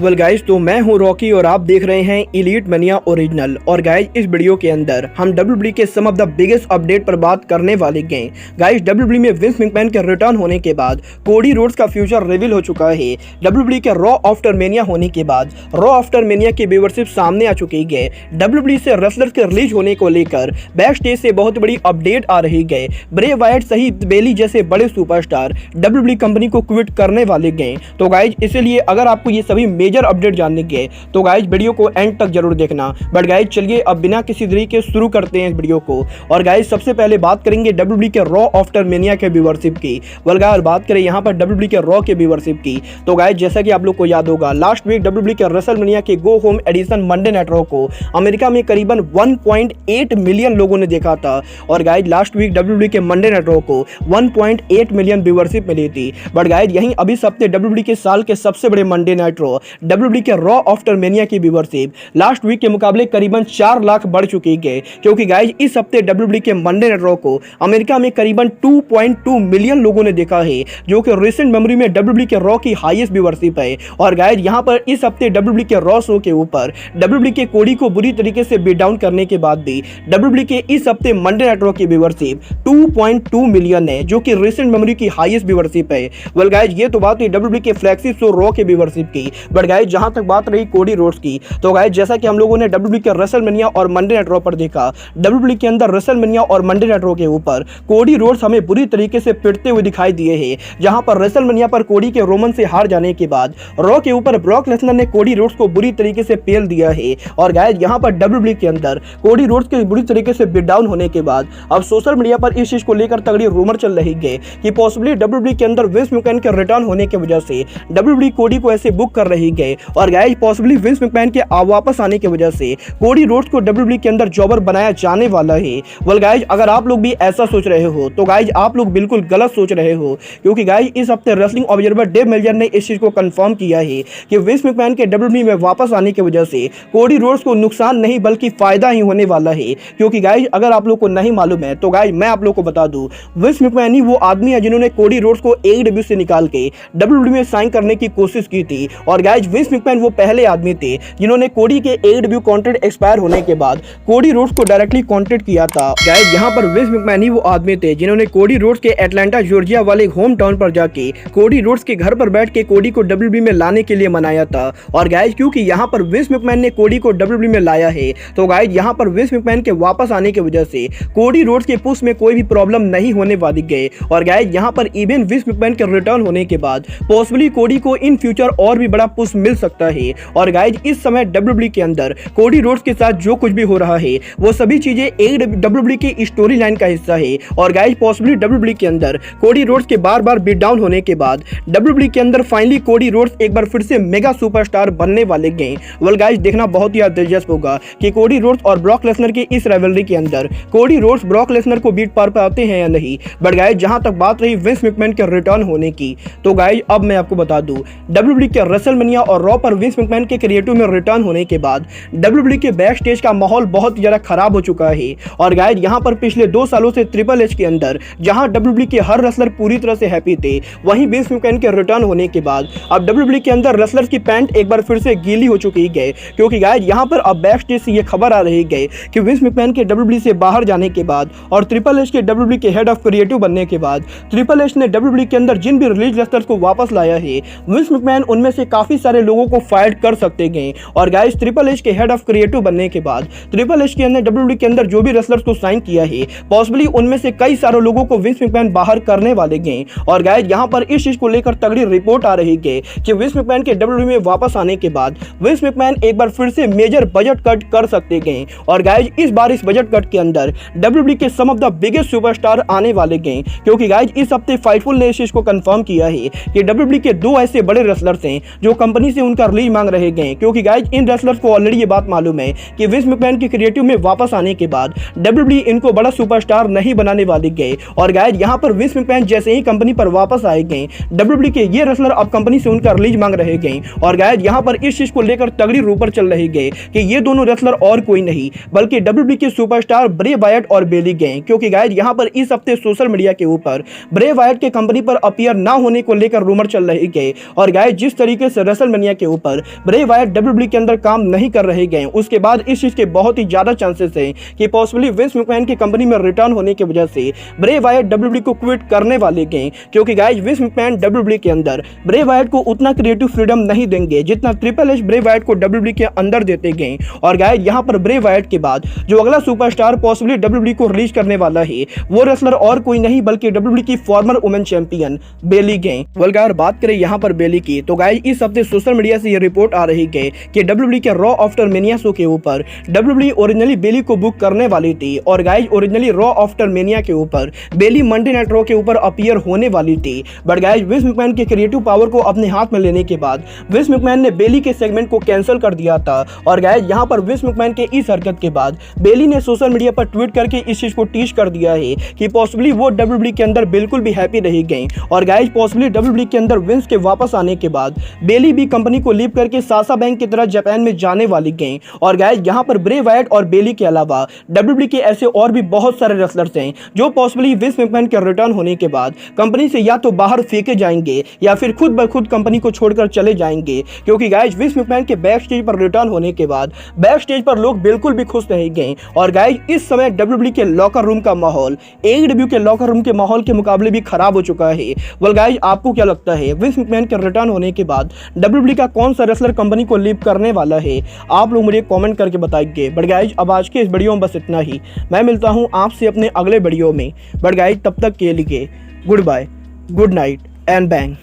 Well guys, तो मैं हूं रॉकी और आप देख रहे हैं एलीट मनिया ओरिजिनल। और गाइज, इस वीडियो के अंदर हम डब्ल्यूडब्ल्यूई के सम ऑफ द बिगेस्ट अपडेट पर बात करने वाले हैं। गाइज, डब्ल्यूडब्ल्यूई में विंस मैकमैन के रिटर्न होने के बाद कोडी रोड्स का फ्यूचर रिवील हो चुका है। डब्ल्यूडब्ल्यूई के रॉ आफ्टर मेनिया होने के बाद रॉ आफ्टर मेनिया की व्यूअरशिप सामने आ चुकी है। डब्ल्यूडब्ल्यूई से रेसलर्स के रिलीज होने को लेकर बैक स्टेज से बहुत बड़ी अपडेट आ रही है। ब्रे वायट सहित बेली जैसे बड़े सुपरस्टार डब्ल्यूडब्ल्यूई कंपनी को क्विट करने वाले हैं। तो गाइज, इसलिए अगर आपको ये सभी मेजर अपडेट जानने के तो गाइज वीडियो को एंड तक जरूर देखना। बट गाइज, चलिए अब बिना किसी देरी के शुरू करते हैं इस वीडियो को। और गाइज, सबसे पहले बात करेंगे डब्ल्यूडब्ल्यूई के रॉ आफ्टर मेनिया के व्यूअरशिप की। वेल गाइज, बात करें यहाँ पर डब्ल्यूडब्ल्यूई के रॉ के व्यूअरशिप की तो गाइज, जैसा कि आप लोग को याद होगा, लास्ट वीक डब्ल्यूडब्ल्यूई के रेसलमेनिया के go home edition Monday night Raw को अमेरिका में करीबन 1.8 मिलियन लोगों ने देखा था। और गाइज, लास्ट वीक डब्ल्यूडब्ल्यूई के मंडे नाइट रॉ को 1.8 मिलियन व्यूअरशिप मिली थी। बट गाइज, यहीं अभी हफ्ते डब्ल्यूडब्ल्यूई के साल के सबसे बड़े मंडे नाइट रॉ डब्ल्यूडब्ल्यूई के रॉ आफ्टर मेनिया की व्यूअरशिप लास्ट वीक के मुकाबले करीबन 4 लाख बढ़ चुकी है। क्योंकि गाइज, इस हफ्ते डब्ल्यूडब्ल्यूई के मंडे नाइट रॉ को अमेरिका में करीबन 2.2 मिलियन लोगों ने देखा है, जो कि रिसेंट मेमोरी में डब्ल्यूडब्ल्यूई के रॉ की हाईएस्ट व्यूअरशिप है। और गाइज, यहां पर इस हफ्ते डब्ल्यूडब्ल्यूई के रॉ शो के ऊपर डब्ल्यूडब्ल्यूई के कोडी को बुरी तरीके से बीट डाउन करने के बाद भी डब्ल्यूडब्ल्यूई के इस हफ्ते मंडे नाइट रॉ की व्यूअरशिप 2.2 मिलियन है, जो कि रिसेंट मेमोरी की हाईएस्ट व्यूअरशिप है। वेल गाइज, ये तो बात हुई डब्ल्यूडब्ल्यूई के फ्लैगशिप शो रॉ के व्यूअरशिप की। बट गाइज, जहां तक बात रही कोडी रोड्स की तो गाइज, जैसा कि हम लोगों ने डब्ल्यूडब्ल्यूई के रेसलमेनिया और मंडे नाइट रॉ पर देखा, डब्ल्यूडब्ल्यूई के अंदर रेसलमेनिया और मंडे नाइट रॉ के ऊपर कोडी रोड्स हमें बुरी तरीके से पिटते हुए दिखाई दिए हैं। जहां पर रेसलमेनिया पर कोडी के रोमन से हार जाने के बाद रॉ के ऊपर ब्रॉक लेसनर ने कोडी रोड्स को बुरी तरीके से पेल दिया है। और गाइज, यहां पर डब्ल्यूडब्ल्यूई के अंदर कोडी रोड्स के बुरी तरीके से बीट डाउन होने के बाद अब सोशल मीडिया पर इस चीज को लेकर तगड़ी रूमर चल रही है कि पॉसिबली डब्ल्यूडब्ल्यूई के अंदर विंस मैकमैन के रिटर्न होने की वजह से डब्ल्यूडब्ल्यूई कोडी को ऐसे बुक कर रही है। और गाइज, पॉसिबली विंस मैकमैन के वापस आने की वजह से कोडी रोड्स को डब्ल्यूडब्ल्यूई के अंदर जॉबर बनाया जाने वाला है। वेल गाइज, अगर आप लोग भी ऐसा सोच रहे हो तो गाइज, आप लोग बिल्कुल गलत सोच रहे हो। क्योंकि गाइज, इस हफ्ते रेसलिंग ऑब्जर्वर डेव मेल्जर ने इस चीज को कंफर्म किया है कि विंस मैकमैन के डब्ल्यूडब्ल्यूई में वापस आने की वजह से कोडी रोड्स को नुकसान नहीं बल्कि फायदा ही होने वाला है। क्योंकि गाइज, अगर आप लोग को नहीं मालूम है तो गाइज, मैं आप लोग को बता दूं, विंस मैकमैन ही वो आदमी है जिन्होंने कोडी रोड्स को एडब्ल्यू से निकाल के डब्ल्यूडब्ल्यूई में साइन करने की कोशिश की थी। और गाइज, विंस मैकमैन वो पहले आदमी थे जिन्होंने कोडी के एडब्ल्यू कॉन्ट्रैक्ट एक्सपायर होने के बाद कोडी रोड्स को डायरेक्टली कॉन्ट्रैक्ट किया था। गाइज, यहाँ पर विंस मैकमैन ही वो आदमी थे जिन्होंने कोडी रोड्स के एटलांटा जॉर्जिया वाले होम टाउन पर जाके कोडी रोड्स के घर पर बैठ के कोडी को डब्ल्यूडब्ल्यूई में लाने के लिए मनाया था। और गाइज, क्योंकि यहाँ पर विंस मैकमैन ने कोडी को डब्ल्यूडब्ल्यूई में लाया है तो गाइज, यहाँ पर विंस मैकमैन के वापस आने की वजह से कोडी रोड्स के पुश में कोई भी प्रॉब्लम नहीं होने वाली है। और गाइज, यहाँ पर इवन विंस मैकमैन के रिटर्न होने के बाद पॉसिबली कोडी को इन फ्यूचर और भी बड़ा पुश मिल सकता है। और गाइज, इस समय डब्ल्यूडब्ल्यूई के अंदर कोडी रोड्स के साथ जो कुछ भी हो रहा है वो सभी चीजें डब्ल्यूडब्ल्यूई की स्टोरी लाइन का हिस्सा है। और गाइज, पॉसिबली डब्ल्यूडब्ल्यूई के अंदर कोडी रोड्स के बार बार बीट डाउन होने के बाद डब्ल्यूडब्ल्यूई के अंदर फाइनली कोडी रोड्स एक बार फिर से मेगा सुपरस्टार बनने वाले हैं। वेल गाइज, देखना बहुत ही दिलचस्प होगा कि कोडी रोड्स और ब्रॉक लेसनर के इस राइवलरी के अंदर कोडी रोड्स ब्रॉक लेसनर को बीट पार पाते हैं या नहीं। बट गाइज, जहां तक बात रही विंस मैकमैन के रिटर्न होने की तो गाइज, अब मैं आपको बता दूं, डब्ल्यूडब्ल्यूई के रेसलमेनिया और रॉ पर विंस मैकमैन के क्रिएटिव में रिटर्न होने के बाद डब्ल्यूडब्ल्यूई के बैक स्टेज का माहौल बहुत ज्यादा खराब हो चुका है। और गाइज, यहाँ पर पिछले 2 सालों से ट्रिपल एच के अंदर जहां डब्ल्यूडब्ल्यूई के हर रेसलर पूरी तरह से हैप्पी थे, वहीं विंस मैकमैन के रिटर्न होने के बाद अब डब्ल्यूडब्ल्यूई के अंदर रेसलर्स की पैंट एक बार फिर से गीली हो चुकी है। क्योंकि गाइज, यहाँ पर अब बैक स्टेज से ये खबर आ रही है कि विंस मैकमैन के डब्ल्यूडब्ल्यूई से बाहर जाने के बाद और ट्रिपल एच के डब्ल्यूडब्ल्यूई के हेड ऑफ क्रिएटिव बनने के बाद ट्रिपल एच ने डब्ल्यूडब्ल्यूई के अंदर जिन भी रिलीज रेसलर्स को वापस लाया है, विंस मैकमैन उनमें से काफी सारे लोगों को फायर कर सकते हैं। और गाइज, ट्रिपल एच के हेड ऑफ क्रिएटिव बनने के बाद ट्रिपल एच के अंदर डब्ल्यूडब्ल्यूई के अंदर जो भी रेसलर्स को साइन किया है, पॉसिबली उनमें से कई सारे लोगों को विंस मैकमैन बाहर करने वाले हैं। और गाइज, यहाँ पर इस चीज को लेकर तगड़ी रिपोर्ट आ रही है कि विंस मैकमैन के डब्ल्यूडब्ल्यूई में वापस आने के बाद विंस मैकमैन एक बार फिर से मेजर बजट कट कर सकते हैं। और गाइज, इस बार इस बजट कट के अंदर डब्ल्यूडब्ल्यूई के सम ऑफ द बिगेस्ट सुपरस्टार आने वाले हैं। क्योंकि गाइज, इस हफ्ते फाइटफुल ने इस चीज को कंफर्म किया है कि डब्ल्यूडब्ल्यूई के 2 ऐसे बड़े रेसलर्स हैं जो कंपनी से उनका रिलीज मांग रहे हैं। क्योंकि गाइज, इन रेसलर्स को ऑलरेडी ये बात मालूम है कि विंस मैकमैन के क्रिएटिव में वापस आने के बाद डब्ल्यूडब्ल्यूई इनको बड़ा सुपरस्टार नहीं बनाने वाली है। और गाइज, यहाँ पर विंस मैकमैन जैसे ही कंपनी पर वापस आएंगे, डब्ल्यूडब्ल्यूई के ये रेसलर अब कंपनी से उनका रिलीज मांग रहे हैं। और गाइज, यहाँ पर इस चीज को लेकर तगड़ी रूपर चल रही है कि ये दोनों रेसलर और कोई नहीं बल्कि डब्ल्यूडब्ल्यूई के सुपरस्टार ब्रे वायट और बेली हैं। क्योंकि गाइज, यहाँ पर इस हफ्ते सोशल मीडिया के ऊपर ब्रे वायट के कंपनी पर अपीयर ना होने को लेकर रूमर चल रही है। और गाइज, जिस तरीके से सोशल मीडिया के ऊपर ब्रे वायट डब्ल्यूडब्ल्यूई के अंदर काम नहीं कर रहे गए, उसके बाद इस चीज के बहुत ही ज्यादा चांसेस हैं कि पॉसिबली विंस मैकमैन की कंपनी में रिटर्न होने की वजह से ब्रे वायट डब्ल्यूडब्ल्यूई को क्विट करने वाले गए, क्योंकि गाइस विंस मैकमैन डब्ल्यूडब्ल्यूई के अंदर ब्रे वायट को उतना क्रिएटिव फ्रीडम नहीं देंगे जितना ट्रिपल एच ब्रे वायट को डब्ल्यूडब्ल्यूई के अंदर देते गए। और गाइस यहां पर ब्रे वायट के बाद जो अगला सुपरस्टार पॉसिबली डब्ल्यूडब्ल्यूई को रिलीज करने वाला है वो रेसलर और कोई नहीं बल्कि डब्ल्यूडब्ल्यूई की फॉर्मर वुमेन चैंपियन बेली गए। अगर बात करें यहां पर बेली की, तो गाइस इस हफ्ते सोशल मीडिया से ये रिपोर्ट आ रही है कि डब्ल्यूडब्ल्यूई के रॉ आफ्टर मेनिया शो के ऊपर डब्ल्यूडब्ल्यूई ओरिजिनली बेली को बुक करने वाली थी। और guys originally raw after mania के ऊपर बेली मंडे नाइट रॉ के ऊपर अपीयर होने वाली थी, बट गाइस विंस मैकमैन के क्रिएटिव पावर को अपने हाथ में लेने के बाद विंस मैकमैन ने बेली के सेगमेंट को कैंसिल कर दिया था। और गाइस यहां पर विंस मैकमैन के इस हरकत के बाद बेली ने सोशल मीडिया पर ट्वीट करके इस चीज को टीच कर दिया है कि पॉसिबली वो डब्ल्यूडब्ल्यूई के अंदर बिल्कुल भी हैप्पी नहीं गई। और गाइस पॉसिबली डब्ल्यूडब्ल्यूई के अंदर विंस के वापस आने के बाद बेली भी कंपनी को लीव करके सासा बैंक की तरह जापान में जाने वाली गई। और गाइस यहां पर ब्रे वायट और बेली के अलावा डब्ल्यूडब्ल्यूई के ऐसे और भी बहुत सारे रेसलर्स हैं जो पॉसिबली विंस मैकमैन के रिटर्न होने के बाद कंपनी से या तो बाहर फेंके जाएंगे या फिर खुद ब खुद कंपनी को छोड़कर चले जाएंगे, क्योंकि गाइस विंस मैकमैन के बैक स्टेज पर रिटर्न होने के बाद बैक स्टेज पर लोग बिल्कुल भी खुश नहीं गए। और गाइस इस समय डब्ल्यूडब्ल्यूई के लॉकर रूम का माहौल एईडब्ल्यू के लॉकर रूम के माहौल के मुकाबले भी खराब हो चुका है। वेल गाइस आपको क्या लगता है विंस मैकमैन के रिटर्न होने के बाद डब्ल्यूडब्ल्यूई का कौन सा रेसलर कंपनी को लीव करने वाला है? आप लोग मुझे कमेंट करके बताइए। बट गाइस अब आज के इस वीडियो में बस इतना ही, मैं मिलता हूं आपसे अपने अगले वीडियो में। बट गाइस तब तक के लिए good bye, good night and bang.